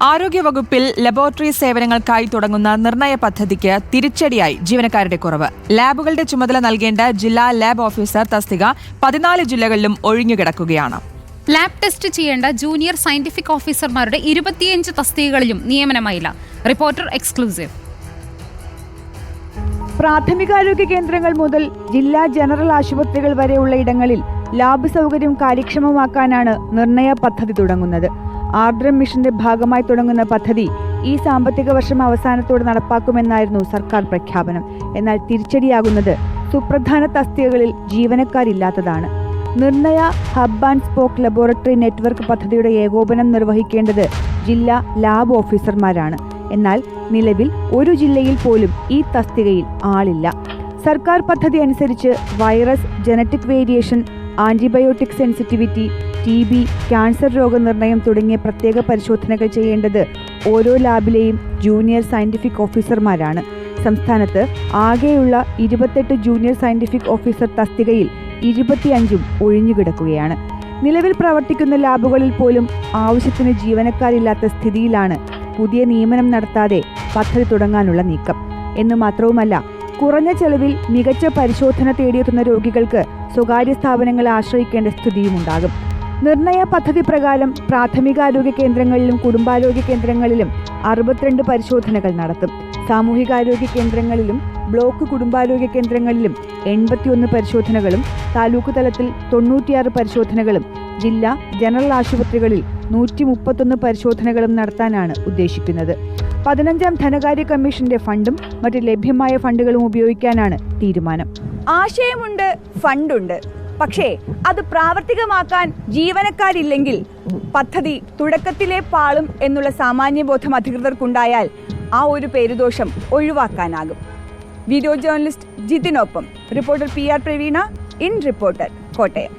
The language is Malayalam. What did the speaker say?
ആരോഗ്യവകുപ്പിൽ ലബോറട്ടറി സേവനങ്ങൾക്കായി തുടങ്ങുന്ന നിർണയ പദ്ധതിക്ക് തിരിച്ചടിയായി ജീവനക്കാരുടെ കുറവ്. ലാബുകളുടെ ചുമതല നൽകേണ്ട ജില്ലാ ലാബ് ഓഫീസർ തസ്തിക 14 ജില്ലകളിലും ഒഴിഞ്ഞുകിടക്കുകയാണ്. ലാബ് ടെസ്റ്റ് ചെയ്യേണ്ട ജൂനിയർ സയന്റിഫിക് ഓഫീസർമാരുടെ 25 തസ്തികകളിലും നിയമനമായില്ല. Reporter exclusive. പ്രാഥമികാരോഗ്യ കേന്ദ്രങ്ങൾ മുതൽ ജില്ലാ ജനറൽ ആശുപത്രികൾ വരെയുള്ള ഇടങ്ങളിൽ ലാബ് സൗകര്യം കാര്യക്ഷമമാക്കാനാണ് നിർണയ പദ്ധതി തുടങ്ങുന്നത്. ആർദ്രം മിഷന്റെ ഭാഗമായി തുടങ്ങുന്ന പദ്ധതി ഈ സാമ്പത്തിക വർഷം അവസാനത്തോടെ നടപ്പാക്കുമെന്നായിരുന്നു സർക്കാർ പ്രഖ്യാപനം. എന്നാൽ തിരിച്ചടിയാകുന്നത് സുപ്രധാന തസ്തികകളിൽ ജീവനക്കാരില്ലാത്തതാണ്. നിർണയ hub and spoke laboratory network പദ്ധതിയുടെ ഏകോപനം നിർവഹിക്കേണ്ടത് ജില്ലാ ലാബ് ഓഫീസർമാരാണ്. എന്നാൽ നിലവിൽ ഒരു ജില്ലയിൽ പോലും ഈ തസ്തികയിൽ ആളില്ല. സർക്കാർ പദ്ധതി അനുസരിച്ച് virus, genetic variation, antibiotic sensitivity, TB, cancer രോഗനിർണയം തുടങ്ങിയ പ്രത്യേക പരിശോധനകൾ ചെയ്യേണ്ടത് ഓരോ ലാബിലെയും ജൂനിയർ സയന്റിഫിക് ഓഫീസർമാരാണ്. സംസ്ഥാനത്ത് ആകെയുള്ള 28 ജൂനിയർ സയന്റിഫിക് ഓഫീസർ തസ്തികയിൽ 25ഉം ഒഴിഞ്ഞുകിടക്കുകയാണ്. നിലവിൽ പ്രവർത്തിക്കുന്ന ലാബുകളിൽ പോലും ആവശ്യത്തിന് ജീവനക്കാരില്ലാത്ത സ്ഥിതിയിലാണ് പുതിയ നിയമനം നടത്താതെ പദ്ധതി തുടങ്ങാനുള്ള നീക്കം. എന്നു മാത്രവുമല്ല, കുറഞ്ഞ ചെലവിൽ മികച്ച പരിശോധന തേടിയെത്തുന്ന രോഗികൾക്ക് സ്വകാര്യ സ്ഥാപനങ്ങളെ ആശ്രയിക്കേണ്ട സ്ഥിതിയുമുണ്ടാകും. നിർണയ പദ്ധതി പ്രകാരം പ്രാഥമികാരോഗ്യ കേന്ദ്രങ്ങളിലും കുടുംബാരോഗ്യ കേന്ദ്രങ്ങളിലും 62 പരിശോധനകൾ നടത്തും. സാമൂഹികാരോഗ്യ കേന്ദ്രങ്ങളിലും ബ്ലോക്ക് കുടുംബാരോഗ്യ കേന്ദ്രങ്ങളിലും 81 പരിശോധനകളും താലൂക്ക് തലത്തിൽ 96 പരിശോധനകളും ജില്ലാ ജനറൽ ആശുപത്രികളിൽ 131 പരിശോധനകളും നടത്താനാണ് ഉദ്ദേശിക്കുന്നത്. 15ാം ധനകാര്യ കമ്മീഷന്റെ ഫണ്ടും മറ്റ് ലഭ്യമായ ഫണ്ടുകളും ഉപയോഗിക്കാനാണ് തീരുമാനം. ആശയമുണ്ട്, ഫണ്ടുണ്ട്, പക്ഷേ അത് പ്രാവർത്തികമാക്കാൻ ജീവനക്കാരില്ലെങ്കിൽ പദ്ധതി തുടക്കത്തിലെ പാളും എന്നുള്ള സാമാന്യബോധം അധികൃതർക്കുണ്ടായാൽ ആ ഒരു പേരുദോഷം ഒഴിവാക്കാനാകും. വീഡിയോ ജേർണലിസ്റ്റ് ജിതിനൊപ്പം reporter PR Praveena, in reporter, Kottayam.